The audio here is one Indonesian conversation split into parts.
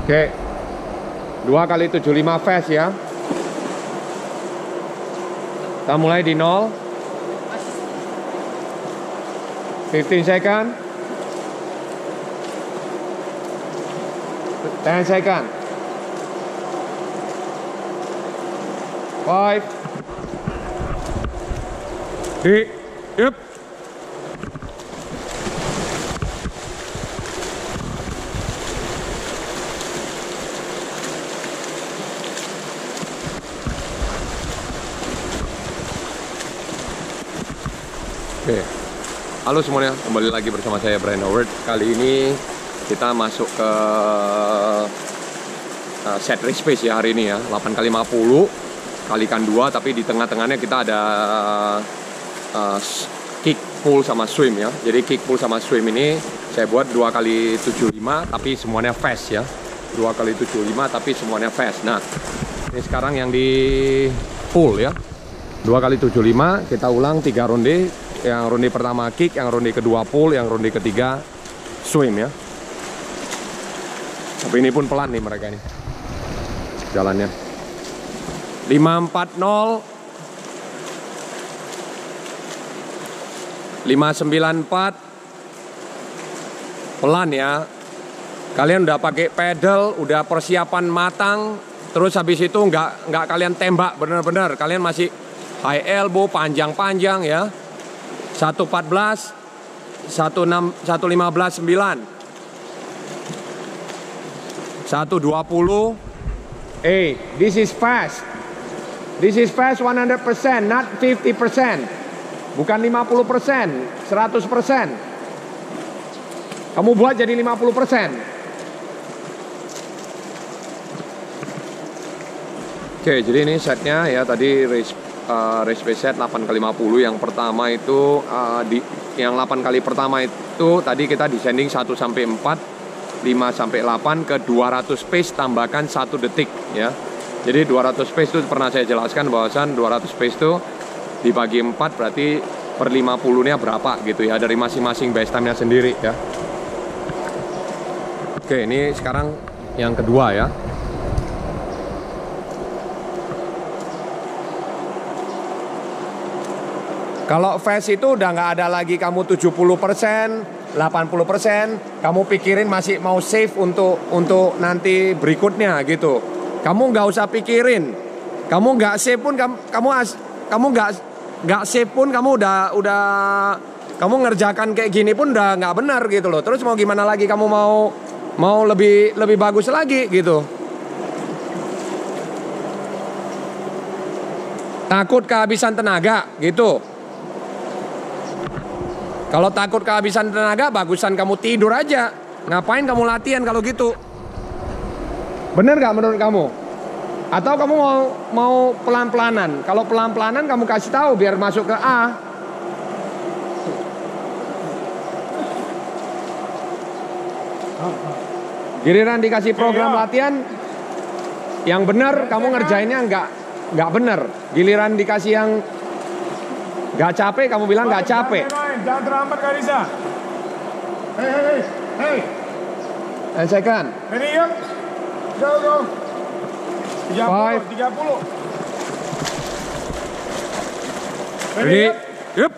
Oke, 2 kali 75 fast ya. Kita mulai di 0. 15 second. 10 second. 5. Yep. Oke, halo semuanya, kembali lagi bersama saya Brian Howard. Kali ini kita masuk ke set race pace ya hari ini ya, 8 kali 50 kalikan 2, tapi di tengah-tengahnya kita ada kick, pull, sama swim ya. Jadi kick, pull, sama swim ini saya buat 2 kali 75 tapi semuanya fast ya. 2 kali 75 tapi semuanya fast. Nah, ini sekarang yang di pull ya. 2 kali 75 kita ulang 3 ronde. Yang ronde pertama kick, yang ronde kedua pull, yang ronde ketiga swim ya. Tapi ini pun pelan nih mereka ini jalannya. 540, 594, pelan ya. Kalian udah pakai pedal, udah persiapan matang, terus habis itu nggak kalian tembak bener-bener. Kalian masih high elbow, panjang-panjang ya. 114, 115, 9, 120. Hey, this is fast. This is fast 100%, not 50%. Bukan 50%, 100%. Kamu buat jadi 50%. Oke, jadi ini setnya ya, tadi race pace set 8 kali 50. Yang pertama itu yang 8 kali pertama itu tadi kita descending 1 sampai 4, 5 sampai 8 ke 200 pace tambahkan 1 detik ya. Jadi 200 pace itu pernah saya jelaskan bahwasan 200 pace itu dibagi 4 berarti per 50-nya berapa gitu ya, dari masing-masing base time-nya sendiri ya. Oke, ini sekarang yang kedua ya. Kalau fast itu udah nggak ada lagi kamu 70%, 80%, kamu pikirin masih mau save untuk nanti berikutnya gitu. Kamu nggak usah pikirin. Kamu nggak save pun kamu nggak save pun kamu udah kamu ngerjakan kayak gini pun udah nggak benar gitu loh. Terus mau gimana lagi, kamu mau lebih bagus lagi gitu. Takut kehabisan tenaga gitu. Kalau takut kehabisan tenaga, bagusan kamu tidur aja. Ngapain kamu latihan kalau gitu? Bener gak menurut kamu? Atau kamu mau pelan-pelanan? Kalau pelan-pelanan kamu kasih tahu biar masuk ke A. Giliran dikasih program latihan yang bener, kamu ngerjainnya nggak bener. Giliran dikasih yang nggak capek, kamu bilang nggak capek. Jangan terlambat, Kak Riza. Hey. 10 second. Ready, yuk. Go. 30. Ready? Yep.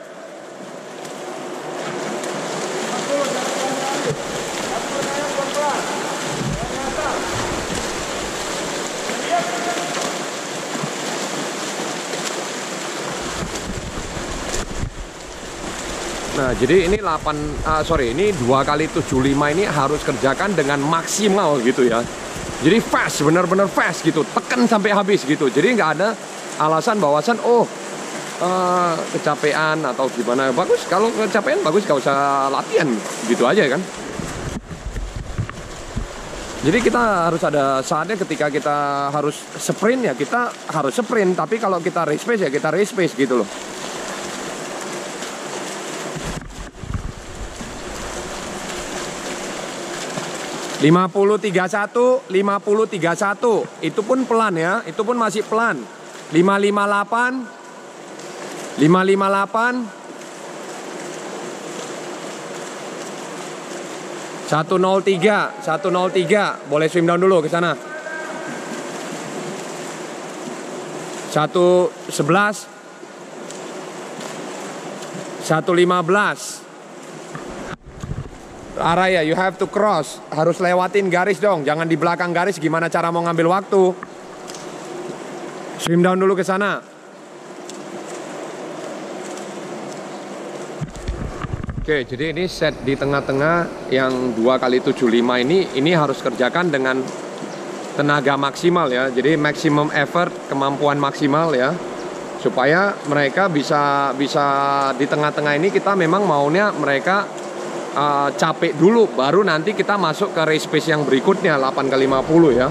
Nah, jadi ini 2 kali 75 ini harus kerjakan dengan maksimal gitu ya. Jadi fast, benar-benar fast gitu, tekan sampai habis gitu. Jadi nggak ada alasan bawasan kecapean atau gimana. Bagus, kalau kecapean bagus gak usah latihan gitu aja kan. Jadi kita harus ada saatnya ketika kita harus sprint ya kita harus sprint. Tapi kalau kita race pace ya kita race pace gitu loh. Lima puluh 51, 50 31. Itu pun pelan ya, itu pun masih pelan. 558, 558, 103, 103. Boleh swim down dulu ke sana. 111, 115. Araya, you have to cross. Harus lewatin garis dong. Jangan di belakang garis. Gimana cara mau ngambil waktu? Swim down dulu ke sana. Oke, jadi ini set di tengah-tengah yang 2x75 ini harus kerjakan dengan tenaga maksimal ya. Jadi maximum effort, kemampuan maksimal ya. Supaya mereka bisa di tengah-tengah ini kita memang maunya mereka capek dulu, baru nanti kita masuk ke race pace yang berikutnya 8x50 ya.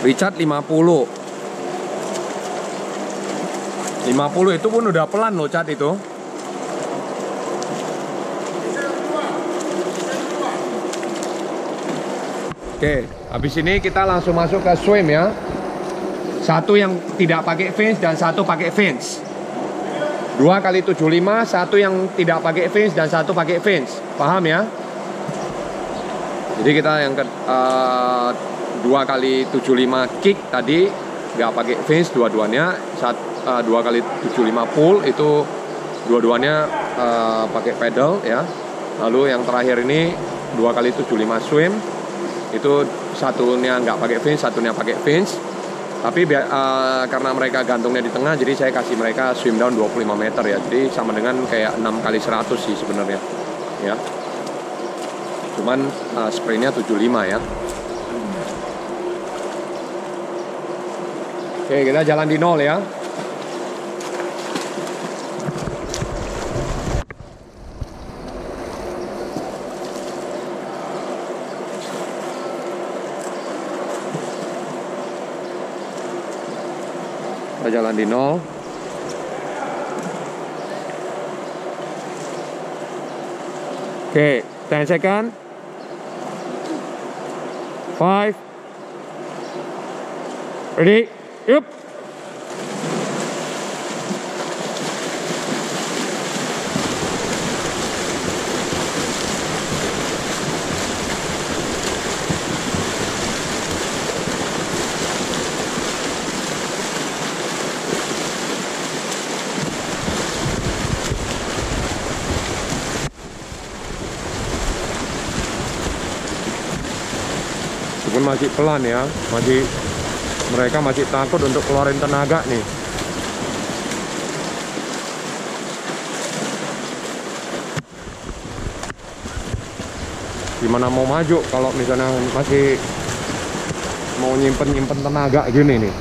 Richard 50 itu pun udah pelan loh, Cat, itu. Oke, habis ini kita langsung masuk ke swim ya. Satu yang tidak pakai fins dan satu pakai fins. 2x75, satu yang tidak pakai fins dan satu pakai fins. Paham ya? Jadi kita yang 2x75 kick tadi nggak pakai fins dua-duanya. 2x75 pull itu dua-duanya pakai pedal ya. Lalu yang terakhir ini 2x75 swim itu satunya nggak pakai fins, satunya pakai fins. Tapi karena mereka gantungnya di tengah, jadi saya kasih mereka swim down 25 meter ya. Jadi sama dengan kayak 6x100 sih sebenarnya ya. Cuman sprintnya 75 ya. Oke, kita jalan di 0 ya. Kita jalan di 0. Oke, 10 second. 5. Ready? Yup. Meskipun masih pelan ya, mereka masih takut untuk keluarin tenaga nih. Gimana mau maju kalau misalnya masih mau nyimpen tenaga gini nih.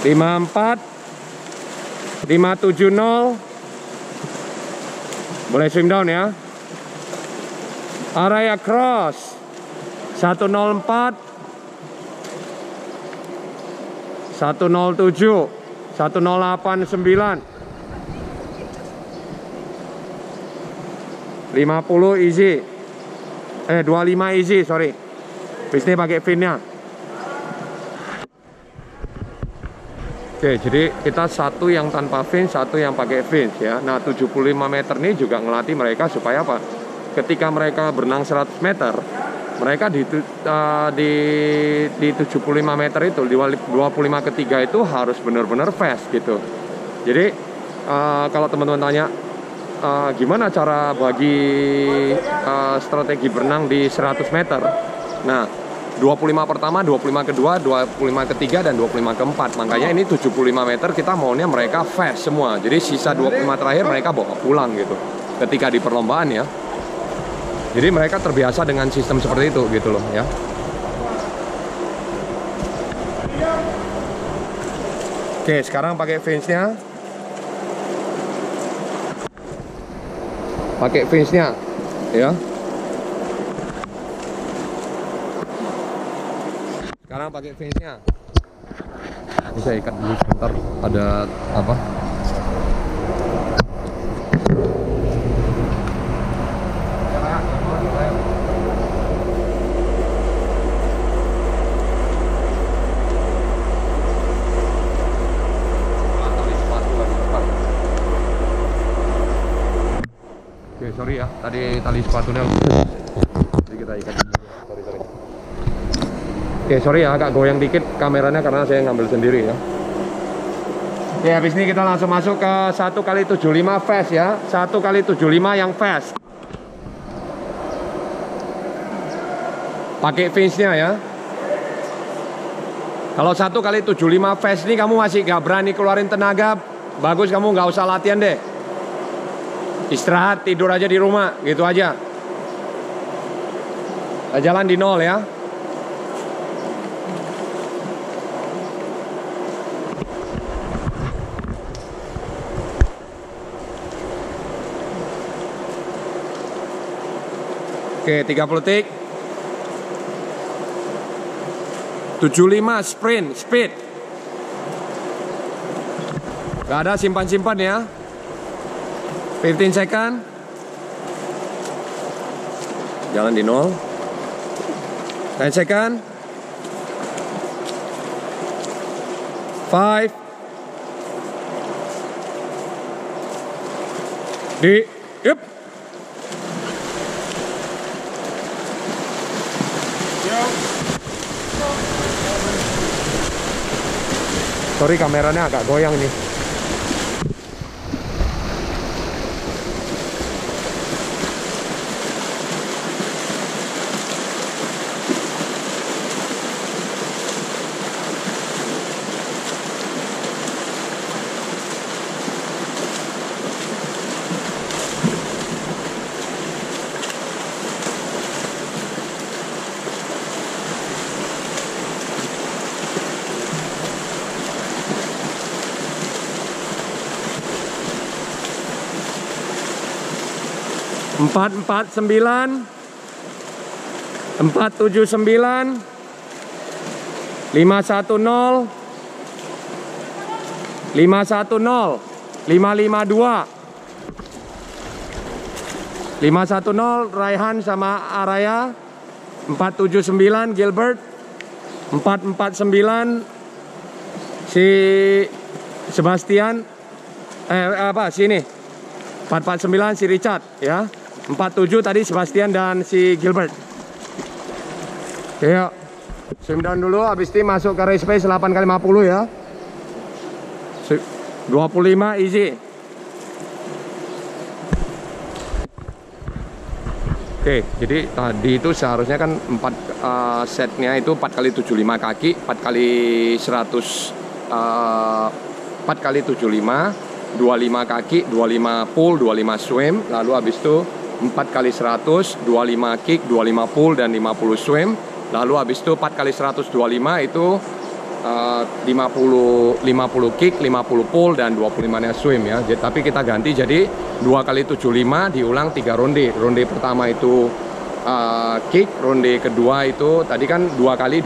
Lima 4 570. Boleh swim down ya. Araya cross 104 107 189 50 easy. 25 easy, sorry. Bisnis pakai finnya. Oke, jadi kita satu yang tanpa fins, satu yang pakai fins ya. Nah, 75 meter ini juga ngelatih mereka supaya apa? Ketika mereka berenang 100 meter, mereka di 75 meter itu, di 25 ketiga itu harus benar-benar fast gitu. Jadi, kalau teman-teman tanya, gimana cara bagi strategi berenang di 100 meter? Nah, 25 pertama, 25 kedua, 25 ketiga, dan 25 keempat. Makanya ini 75 meter kita maunya mereka fast semua. Jadi sisa 25 terakhir mereka bawa pulang gitu. Ketika di perlombaan ya. Jadi mereka terbiasa dengan sistem seperti itu gitu loh ya. Oke, sekarang pakai fins-nya. Pakai fins-nya ya. Sekarang pakai fins-nya. Ini saya ikat dulu sebentar, ada apa? sorry ya, tadi tali sepatunya jadi kita ikat. Sorry. Oke, sorry ya, agak goyang dikit kameranya karena saya ngambil sendiri ya. Oke, habis ini kita langsung masuk ke 1x75 fast ya. 1x75 yang fast. Pakai face-nya ya. Kalau 1x75 fast ini kamu masih gak berani keluarin tenaga, bagus kamu nggak usah latihan deh. Istirahat, tidur aja di rumah, gitu aja. Jalan di nol ya. Oke, 30 detik. 75 sprint, speed. Gak ada simpan-simpan ya. 15 second. Jalan di nol. 10 second. 5. Yup. Sorry kameranya agak goyang nih. Empat 479 479 510 510 552 510 Raihan sama Araya. 479 Gilbert. 449 si Sebastian. Sini 449 si Richard ya. 47 tadi Sebastian dan si Gilbert. Oke, yuk. Swim down dulu, habis ini masuk ke race pace 8x50 ya. 25 easy. Oke, jadi tadi itu seharusnya kan 4 setnya itu 4x75 kaki, 4x100 4x75, 25 kaki, 25 pull, 25 swim, lalu habis itu 4x100, 25 kick, 25 pull, dan 50 swim. Lalu habis itu 4x125 itu 50 kick, 50 pull, dan 25-nya swim ya. Jadi, tapi kita ganti jadi 2x75 diulang 3 ronde. Ronde pertama itu kick, ronde kedua itu tadi kan 2 kali.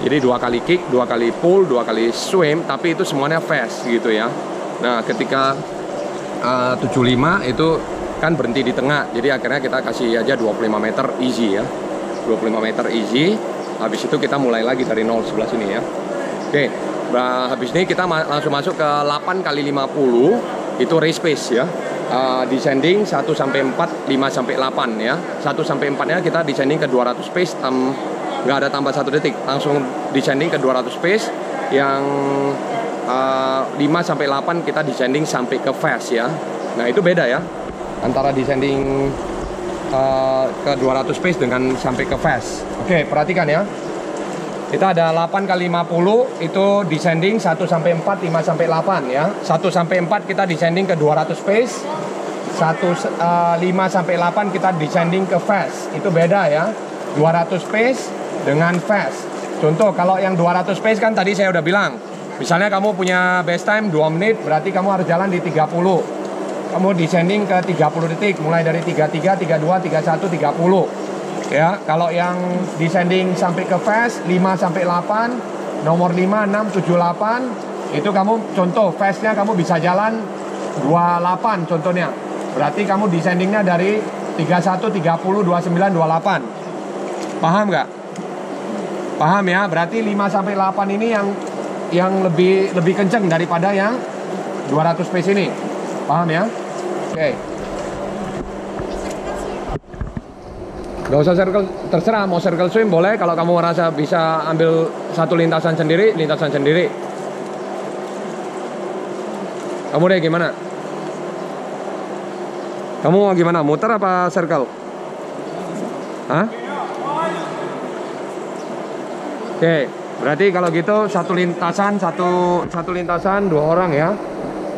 Jadi 2 kali kick, 2 kali pull, 2 kali swim, tapi itu semuanya fast gitu ya. Nah, ketika 75 itu kan berhenti di tengah, jadi akhirnya kita kasih aja 25 meter easy ya, 25 meter easy. Habis itu kita mulai lagi dari 0 sebelah sini ya. Oke, habis ini kita langsung masuk ke 8x50, itu race pace ya. Descending 1 sampai 4, 5 sampai 8 ya. 1 sampai 4-nya kita descending ke 200 pace, nggak ada tambah 1 detik, langsung descending ke 200 pace. Yang 5 sampai 8 kita descending sampai ke fast ya. Nah, itu beda ya antara descending ke 200 pace dengan sampai ke fast. Oke, perhatikan ya. Kita ada 8x50 itu descending 1 sampai 4, 5 sampai 8 ya. 1 sampai 4 kita descending ke 200 pace. 5 sampai 8 kita descending ke fast. Itu beda ya. 200 pace dengan fast. Contoh kalau yang 200 pace kan tadi saya udah bilang. Misalnya kamu punya best time 2 menit, berarti kamu harus jalan di 30. Kamu descending ke 30 detik, mulai dari 33, 32, 31, 30 ya. Kalau yang descending sampai ke fast 5 sampai 8, nomor 5, 6, 7, 8 itu kamu contoh fastnya kamu bisa jalan 28 contohnya. Berarti kamu descendingnya dari 31, 30, 29, 28. Paham nggak? Paham ya? Berarti 5 sampai 8 ini yang lebih kenceng daripada yang 200 pace ini. Paham ya? Oke. Gak usah circle, terserah mau circle swim boleh. Kalau kamu merasa bisa ambil satu lintasan sendiri, lintasan sendiri. Kamu deh gimana? Kamu mau gimana? Muter apa circle? Hah? Oke, berarti kalau gitu satu lintasan dua orang ya.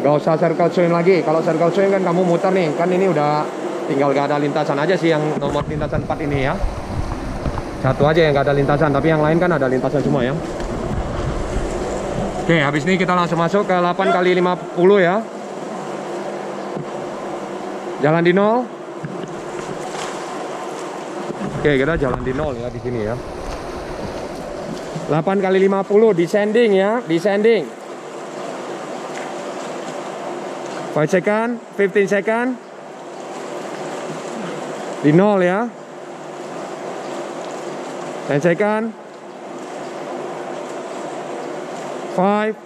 Gak usah circle swim lagi. Kalau circle swim kan kamu muter nih, kan ini udah tinggal gak ada lintasan aja sih yang nomor lintasan 4 ini ya. Satu aja yang gak ada lintasan, tapi yang lain kan ada lintasan semua ya. Oke, habis ini kita langsung masuk ke 8 kali 50 ya. Jalan di 0. Oke, kita jalan di 0 ya di sini ya. 8 kali 50 descending ya, descending. 5 second, 15 second. Di 0 ya. 10 second. 5.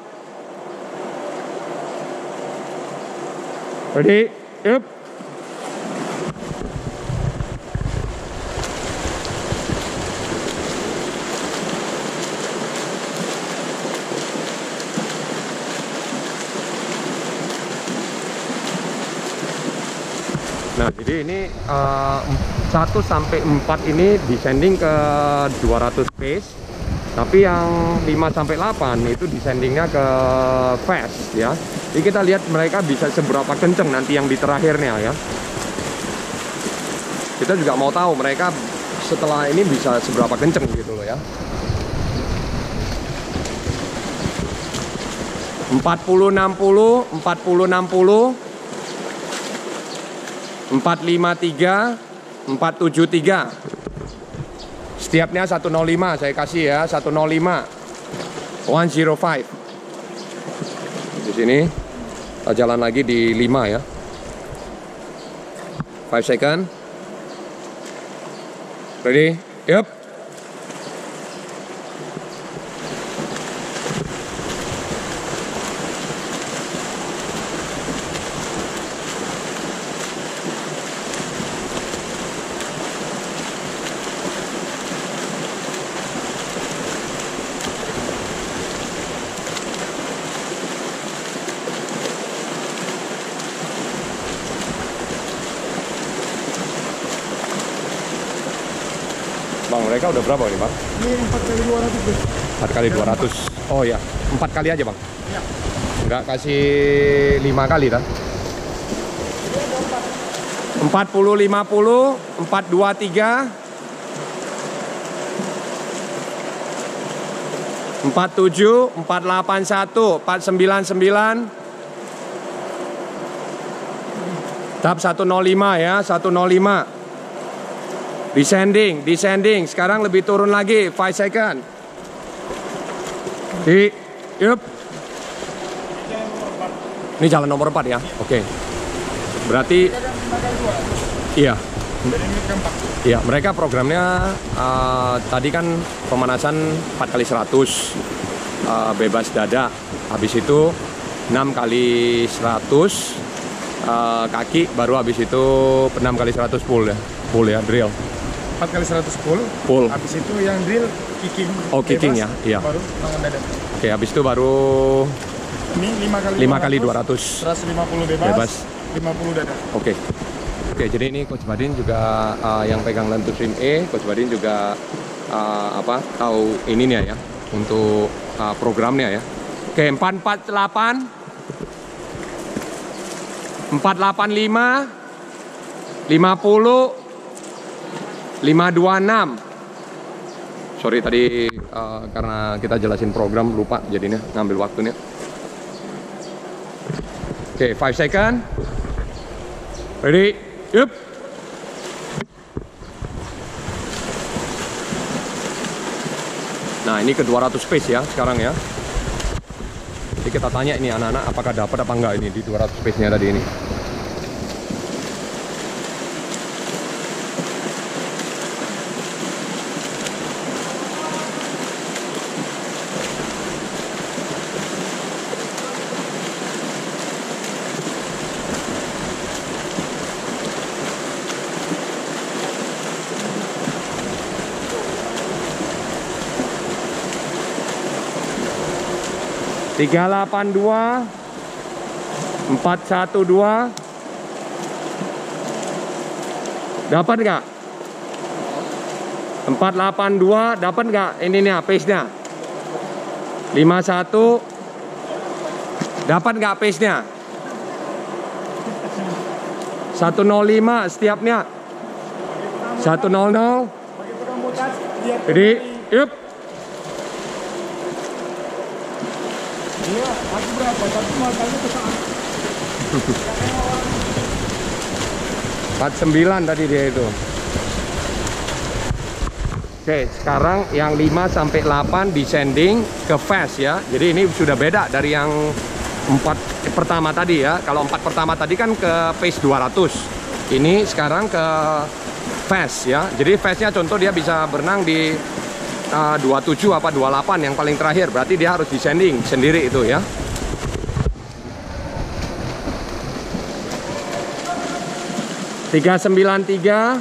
Ready? Yup. Nah, jadi ini 1 sampai 4 ini descending ke 200 pace. Tapi yang 5 sampai 8 itu descendingnya ke fast ya. Jadi kita lihat mereka bisa seberapa kenceng nanti yang di terakhirnya ya. Kita juga mau tahu mereka setelah ini bisa seberapa kenceng gitu loh ya. 40 60, 40 60. 453, 473. Setiapnya 105 saya kasih ya, 105. 105. Di sini kita jalan lagi di 5 ya. 5 second. Ready? Yup. Bang, mereka udah berapa ini, Bang? Ini 4 kali 200 deh. 4 kali 200. Oh ya, 4 kali aja, Bang. Ya. Enggak kasih 5 kali dah. 40 50, 423. 47, 481, 499. Tahap 105 ya, 105. Descending, descending. Sekarang lebih turun lagi, 5 second. Yup. Ini jalan nomor 4 ya. Oke. Berarti iya. Iya, mereka programnya tadi kan pemanasan 4 kali 100 bebas dada. Habis itu 6 kali 100 kaki, baru habis itu 6 kali 100 pull ya. Pull ya, drill. 4 kali 100 pull. Habis itu yang drill kicking. Oh, kicking ya. Iya. Baru tangan dada. Oke, habis itu baru Ini 5 kali 200. 150 bebas. 50 dada. Oke. Oke, jadi ini Coach Badin juga yang pegang Lentu Swim E. Coach Badin juga tahu ininya ya untuk programnya ya. Oke, 448 485 50 526. Sorry tadi karena kita jelasin program lupa jadinya ngambil waktunya. Oke, 5 second. Ready? Yup. Nah, ini ke 200 pace ya sekarang ya. Jadi kita tanya ini anak-anak apakah dapat apa enggak ini di 200 pace-nya tadi ini. 382, 412. Dapat nggak? 482 dapat nggak ininya pace-nya? 51 dapat nggak pace-nya? 105 setiapnya. 100. Jadi, yuk. Iya, aku berapa? Tapi makanya kesana. 49 tadi dia itu. Oke, sekarang yang 5 sampai 8 descending ke fast ya. Jadi ini sudah beda dari yang 4 pertama tadi ya. Kalau 4 pertama tadi kan ke pace 200. Ini sekarang ke fast ya. Jadi fastnya contoh dia bisa berenang di 27 apa 28 yang paling terakhir. Berarti dia harus descending sendiri itu ya. Tiga 393,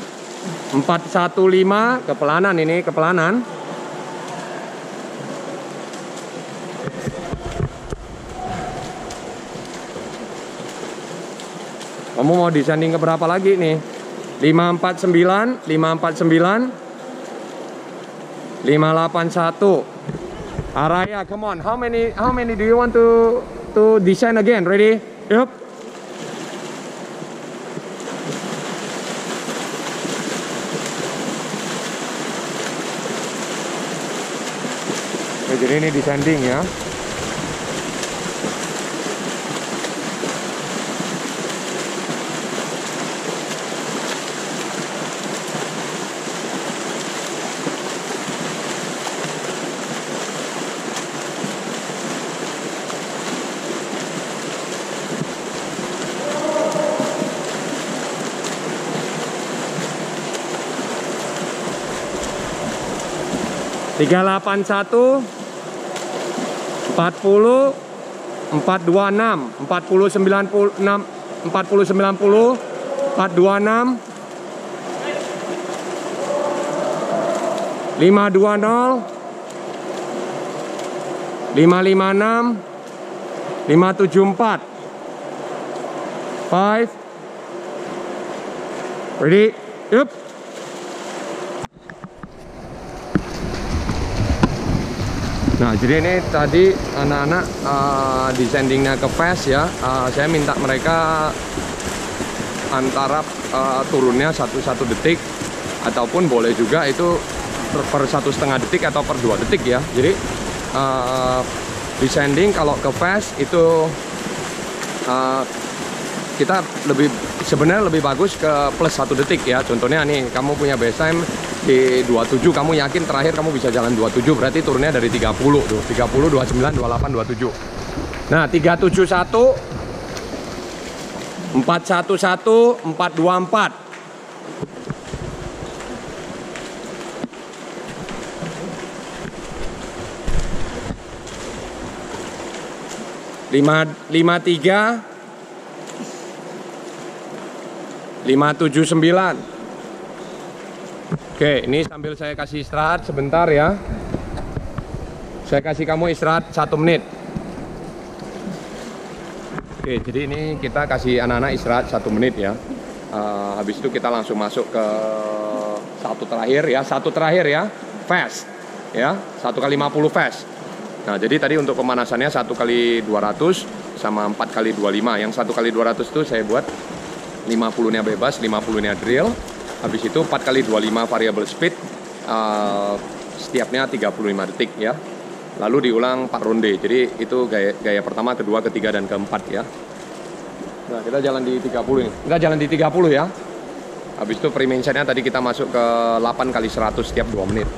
415, kepelanan ini, kepelanan. Kamu mau descending ke berapa lagi nih? 549, 549, 581. Araya, come on. How many do you want to descend again? Ready? Yup. Jadi ini descending ya. Tiga 381, 40, 426, 40, 96, 40, 90, 426, 520, 556, 574. 5. Ready? Yup. Nah, jadi ini tadi anak-anak descendingnya ke fast ya. Saya minta mereka antara turunnya 1 detik ataupun boleh juga itu per 1,5 detik atau per 2 detik ya. Jadi descending kalau ke fast itu kita sebenarnya lebih bagus ke plus 1 detik ya. Contohnya nih, kamu punya base time di 27, kamu yakin terakhir kamu bisa jalan 27, berarti turunnya dari 30 tuh. 30, 29, 28, 27. Nah, 371, 411, 424. 553, 579. Oke, ini sambil saya kasih istirahat sebentar ya. Saya kasih kamu istirahat 1 menit. Oke, jadi ini kita kasih anak-anak istirahat 1 menit ya. Habis itu kita langsung masuk ke satu terakhir ya, fast ya, 1 kali 50 fast. Nah, jadi tadi untuk pemanasannya 1 kali 200 sama 4 kali 25. Yang 1 kali 200 itu saya buat 50-nya bebas, 50-nya drill. Habis itu 4 kali 25 variable speed, setiapnya 35 detik ya. Lalu diulang 4 ronde. Jadi itu gaya pertama, kedua, ketiga, dan keempat ya. Nah, kita jalan di 30 ini. Kita jalan di 30 ya. Habis itu pre-mentionnya tadi kita masuk ke 8 kali 100 setiap 2 menit.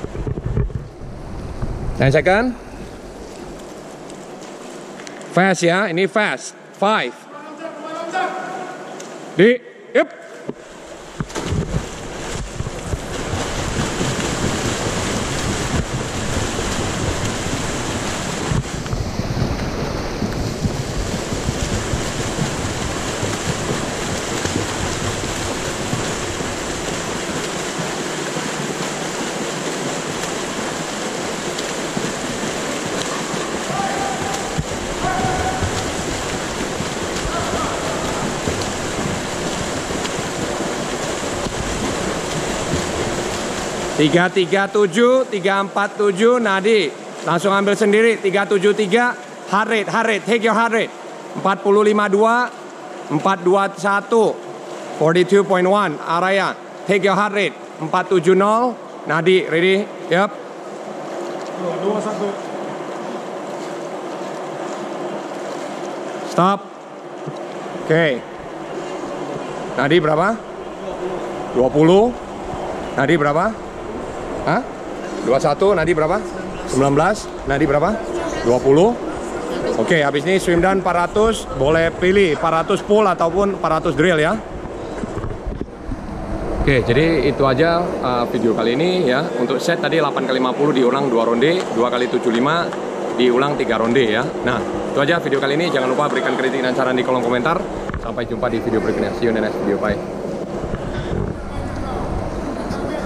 10 second. Fast ya, ini fast. 5. Yep. 337, 347, Nadi. Langsung ambil sendiri, 373, heart rate, take your heart rate. 45.2, 421, 42.1, Araya, take your heart rate. 470, Nadi, ready? Yep. 21. Stop. Oke. Nadi berapa? 20. Nadi berapa? Hah? 21, Nadi berapa? 19, Nadi berapa? 20. Oke, habis ini swim down 400, boleh pilih 400 pull ataupun 400 drill ya. Oke, jadi itu aja video kali ini ya. Untuk set tadi 8x50 diulang 2 ronde, 2x75 diulang 3 ronde ya. Nah, itu aja video kali ini. Jangan lupa berikan kritik dan saran di kolom komentar. Sampai jumpa di video berikutnya. See you in the next video. Bye.